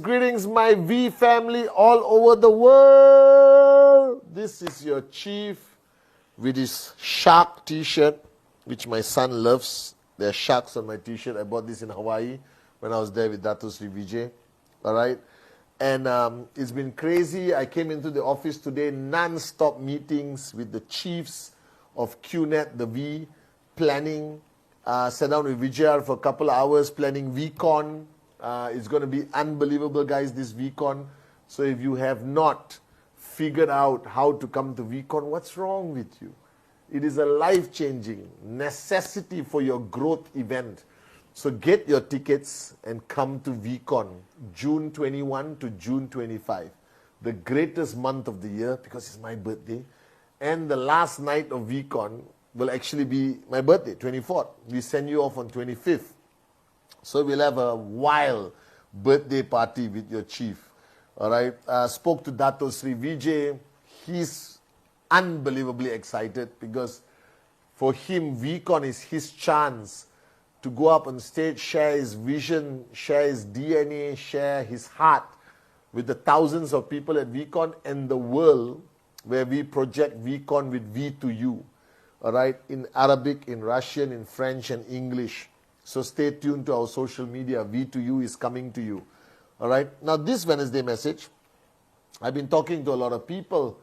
Greetings, my V family all over the world. This is your chief with his shark t-shirt, which my son loves. There are sharks on my t-shirt. I bought this in Hawaii when I was there with Dato Sri Vijay. All right. And it's been crazy. I came into the office today, non-stop meetings with the chiefs of QNet, the V, planning. Sat down with Vijay for a couple of hours planning VCon. It's going to be unbelievable, guys, this VCon. So if you have not figured out how to come to VCon, what's wrong with you? It is a life-changing necessity for your growth event. So get your tickets and come to VCon, June 21 to June 25. The greatest month of the year because it's my birthday. And the last night of VCon will actually be my birthday, 24th. We send you off on 25th. So we'll have a wild birthday party with your chief. All right. Spoke to Dato Sri Vijay. He's unbelievably excited because for him, VCon is his chance to go up on stage, share his vision, share his DNA, share his heart with the thousands of people at VCon and the world where we project VCon with V to you. All right. In Arabic, in Russian, in French and English. So stay tuned to our social media. V to you is coming to you. All right. Now this Wednesday message, I've been talking to a lot of people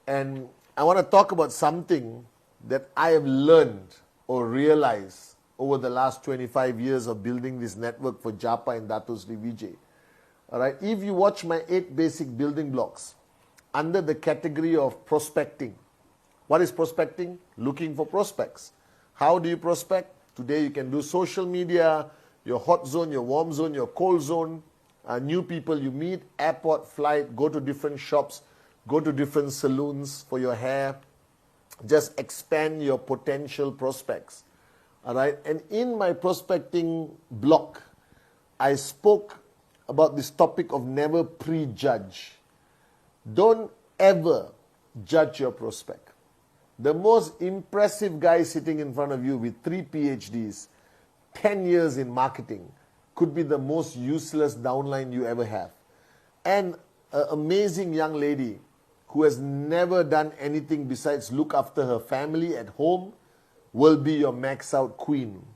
and I want to talk about something that I have learned or realized over the last 25 years of building this network for Japa and Dato Sri Vijay. All right. If you watch my 8 basic building blocks under the category of prospecting. What is prospecting? Looking for prospects. How do you prospect? Today you can do social media, your hot zone, your warm zone, your cold zone, new people you meet, airport, flight, go to different shops, go to different salons for your hair. Just expand your potential prospects. All right. And in my prospecting block, I spoke about this topic of never prejudge. Don't ever judge your prospect. The most impressive guy sitting in front of you with 3 PhDs, 10 years in marketing, could be the most useless downline you ever have. And an amazing young lady who has never done anything besides look after her family at home will be your max out queen.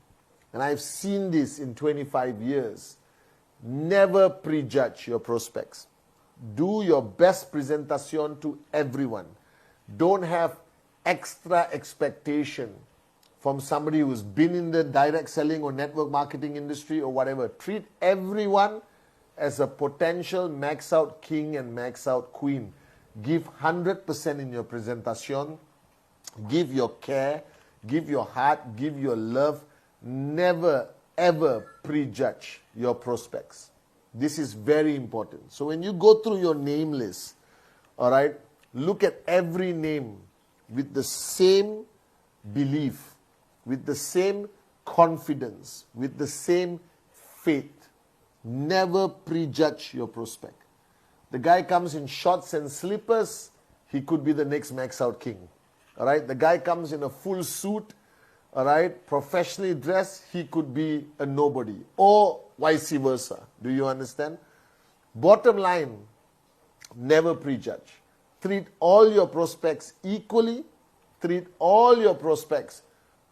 And I've seen this in 25 years. Never prejudge your prospects. Do your best presentation to everyone. Don't have extra expectation from somebody who's been in the direct selling or network marketing industry or whatever. Treat everyone as a potential max out king and max out queen. Give 100% in your presentation. Give your care, give your heart, give your love. Never ever prejudge your prospects. This is very important. So when you go through your name list, all right, look at every name with the same belief, with the same confidence, with the same faith. Never prejudge your prospect. The guy comes in shorts and slippers, he could be the next max out king. All right, the guy comes in a full suit, all right, professionally dressed, he could be a nobody, or vice versa. Do you understand? Bottom line, never prejudge. Treat all your prospects equally. Treat all your prospects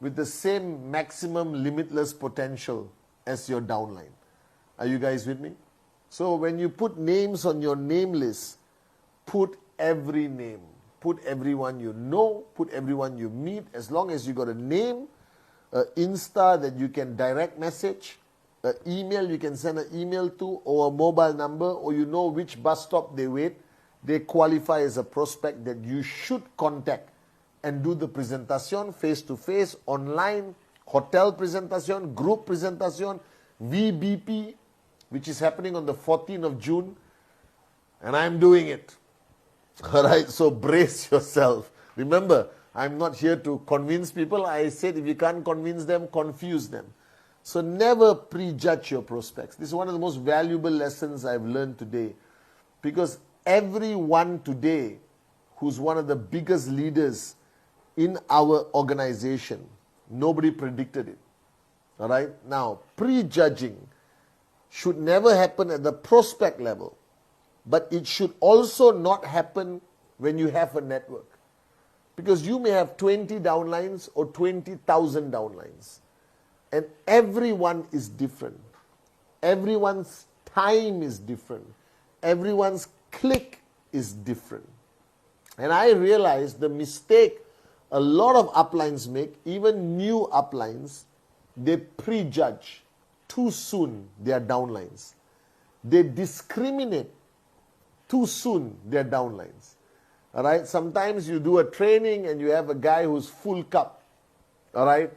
with the same maximum limitless potential as your downline. Are you guys with me? So when you put names on your name list, put every name. Put everyone you know, put everyone you meet. As long as you got a name, an Insta that you can direct message, an email you can send an email to, or a mobile number, or you know which bus stop they wait, they qualify as a prospect that you should contact and do the presentation face-to-face, online, hotel presentation, group presentation, VBP, which is happening on the 14th of June, and I'm doing it. All right, so brace yourself. Remember, I'm not here to convince people. I said if you can't convince them, confuse them. So never prejudge your prospects. This is one of the most valuable lessons I've learned today. Because everyone today who's one of the biggest leaders in our organization, nobody predicted it. All right? Now, prejudging should never happen at the prospect level. But it should also not happen when you have a network. Because you may have 20 downlines or 20,000 downlines. And everyone is different. Everyone's time is different. Everyone's click is different. And I realized the mistake a lot of uplines make, even new uplines, they prejudge too soon their downlines. They discriminate too soon their downlines. All right? Sometimes you do a training and you have a guy who's full cup. All right?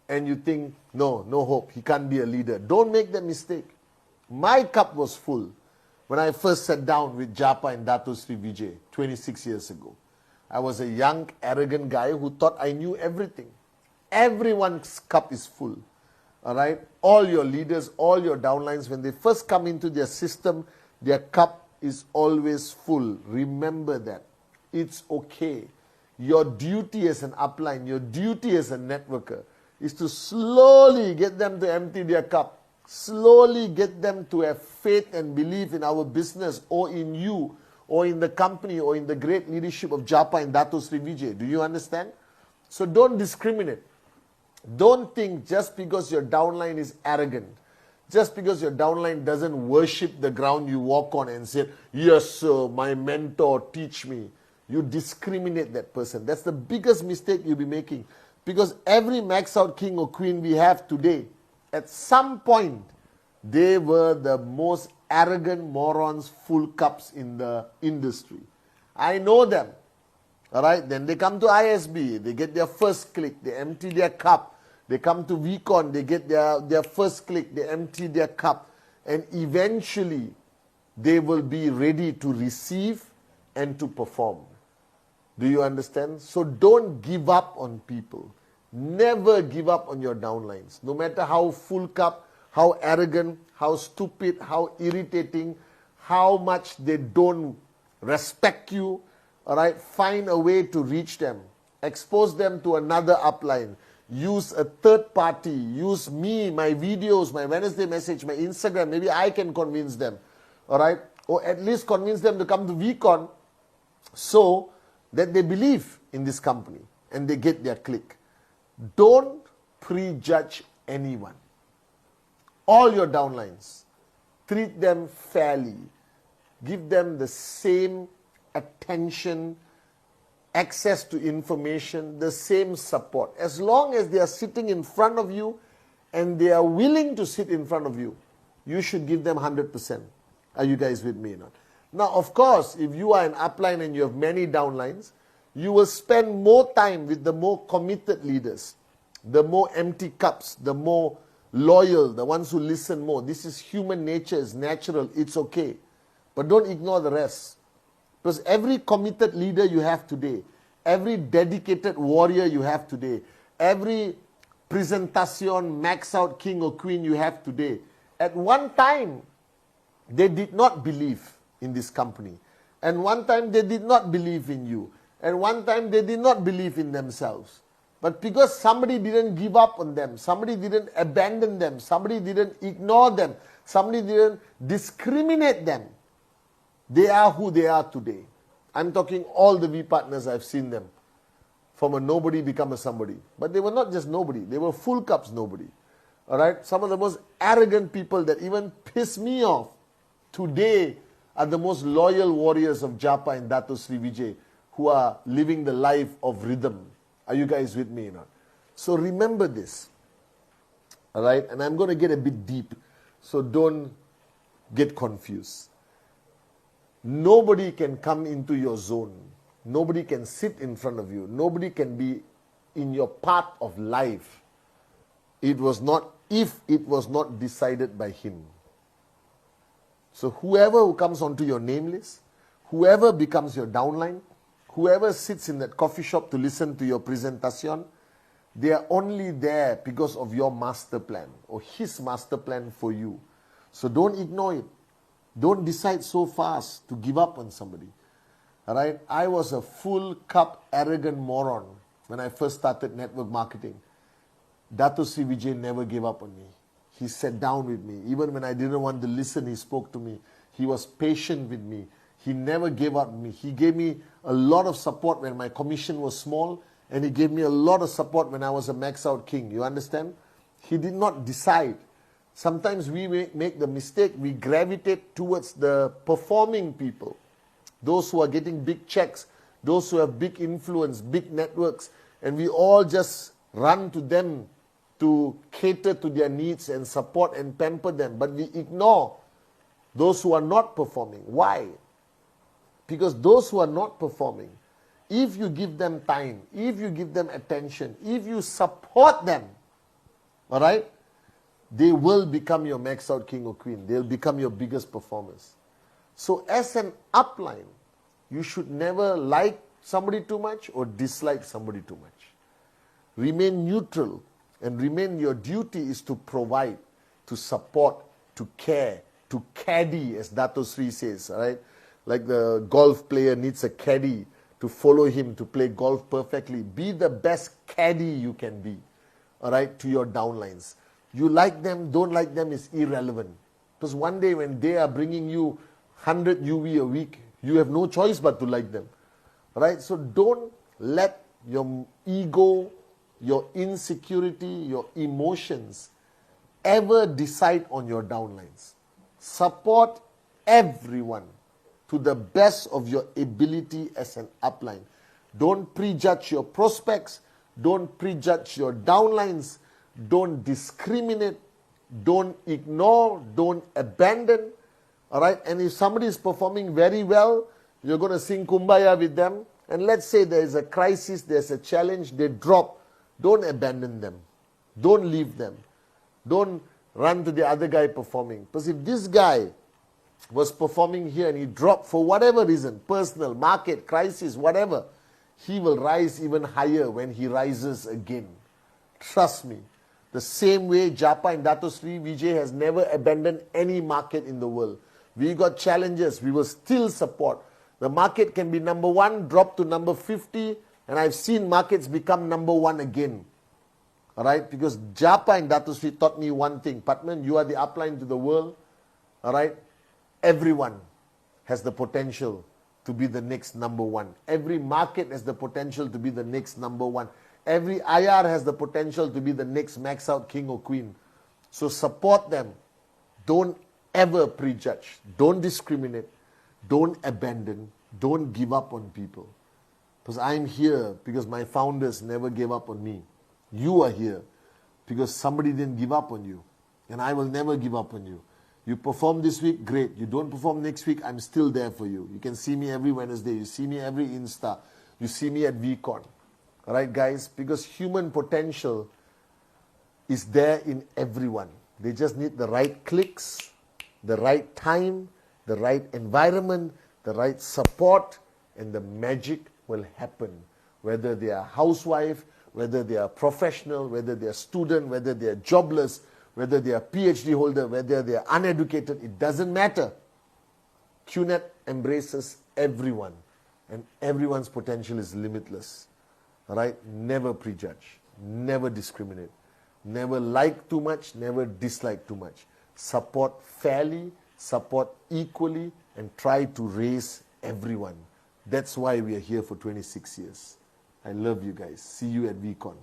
And you think, no hope. He can't be a leader. Don't make that mistake. My cup was full when I first sat down with Japa and Dato Sri Vijay 26 years ago. I was a young, arrogant guy who thought I knew everything. Everyone's cup is full. All right? All your leaders, all your downlines, when they first come into their system, their cup is always full. Remember that. It's okay. Your duty as an upline, your duty as a networker is to slowly get them to empty their cup. Slowly get them to have faith and belief in our business or in you or in the company or in the great leadership of Japa and Dato Sri Vijay. Do you understand? So don't discriminate. Don't think just because your downline is arrogant, just because your downline doesn't worship the ground you walk on and say, yes sir, my mentor, teach me. You discriminate that person. That's the biggest mistake you'll be making. Because every max out king or queen we have today, at some point, they were the most arrogant morons, full cups in the industry. I know them. All right, then they come to ISB, they get their first click, they empty their cup. They come to VCon, they get their first click, they empty their cup. And eventually, they will be ready to receive and to perform. Do you understand? So don't give up on people. Never give up on your downlines. No matter how full cup, how arrogant, how stupid, how irritating, how much they don't respect you. All right, find a way to reach them. Expose them to another upline. Use a third party. Use me, my videos, my Wednesday message, my Instagram. Maybe I can convince them. All right, or at least convince them to come to VCon so that they believe in this company and they get their click. Don't prejudge anyone. All your downlines, treat them fairly. Give them the same attention, access to information, the same support. As long as they are sitting in front of you and they are willing to sit in front of you, you should give them 100%. Are you guys with me or not? Now, of course, if you are an upline and you have many downlines, you will spend more time with the more committed leaders, the more empty cups, the more loyal, the ones who listen more. This is human nature, it's natural, it's okay. But don't ignore the rest. Because every committed leader you have today, every dedicated warrior you have today, every presentation, max out king or queen you have today, at one time, they did not believe in this company. And one time they did not believe in you. And one time they did not believe in themselves. But because somebody didn't give up on them, somebody didn't abandon them, somebody didn't ignore them, somebody didn't discriminate them, they are who they are today. I'm talking all the V partners, I've seen them. From a nobody become a somebody. But they were not just nobody, they were full cups nobody. All right? Some of the most arrogant people that even piss me off today are the most loyal warriors of Japa and Dato Sri Vijay who are living the life of rhythm. Are you guys with me or not? So remember this. All right? And I'm going to get a bit deep. So don't get confused. Nobody can come into your zone Nobody can sit in front of you. Nobody can be in your path of life. It was not, if it was not decided by him. So whoever who comes onto your name list, whoever becomes your downline, whoever sits in that coffee shop to listen to your presentation, they are only there because of your master plan or his master plan for you. So don't ignore it. Don't decide so fast to give up on somebody. All right? I was a full cup arrogant moron when I first started network marketing. Dato Sri Vijay never gave up on me. He sat down with me. Even when I didn't want to listen, he spoke to me. He was patient with me. He never gave up on me. He gave me a lot of support when my commission was small, and he gave me a lot of support when I was a max out king. You understand? He did not decide. Sometimes we make the mistake, we gravitate towards the performing people. Those who are getting big checks, those who have big influence, big networks, and we all just run to them to cater to their needs and support and pamper them. But we ignore those who are not performing. Why? Because those who are not performing, if you give them time, if you give them attention, if you support them, all right, they will become your max out king or queen. They'll become your biggest performers. So as an upline, you should never like somebody too much or dislike somebody too much. Remain neutral, and remain, your duty is to provide, to support, to care, to caddy, as Dato Sri says, all right? Like the golf player needs a caddy to follow him to play golf perfectly. Be the best caddy you can be, all right, to your downlines. You like them, don't like them is irrelevant. Because one day when they are bringing you 100 UV a week, you have no choice but to like them. All right? So don't let your ego, your insecurity, your emotions ever decide on your downlines. Support everyone to the best of your ability as an upline. Don't prejudge your prospects. Don't prejudge your downlines. Don't discriminate. Don't ignore. Don't abandon. All right? And if somebody is performing very well, you're going to sing Kumbaya with them. And let's say there is a crisis, there's a challenge, they drop. Don't abandon them. Don't leave them. Don't run to the other guy performing. Because if this guy was performing here and he dropped for whatever reason, personal, market, crisis, whatever, he will rise even higher when he rises again. Trust me. The same way Japa and Dato Sri Vijay has never abandoned any market in the world. We got challenges, we will still support. The market can be number 1, drop to number 50, and I've seen markets become number 1 again. All right? Because Japa and Dato Sri taught me one thing. Pathman, you are the upline to the world. All right? Everyone has the potential to be the next number 1. Every market has the potential to be the next number 1. Every IR has the potential to be the next max out king or queen. So support them. Don't ever prejudge. Don't discriminate. Don't abandon. Don't give up on people. Because I'm here because my founders never gave up on me. You are here because somebody didn't give up on you. And I will never give up on you. You perform this week, great. You don't perform next week, I'm still there for you. You can see me every Wednesday. You see me every Insta. You see me at VCon. All right, guys? Because human potential is there in everyone. They just need the right clicks, the right time, the right environment, the right support, and the magic will happen. Whether they are housewife, whether they are professional, whether they are student, whether they are jobless, whether they are PhD holder, whether they are uneducated, it doesn't matter. QNet embraces everyone, and everyone's potential is limitless. All right? Never prejudge, never discriminate, never like too much, never dislike too much. Support fairly, support equally, and try to raise everyone. That's why we are here for 26 years. I love you guys. See you at VCon.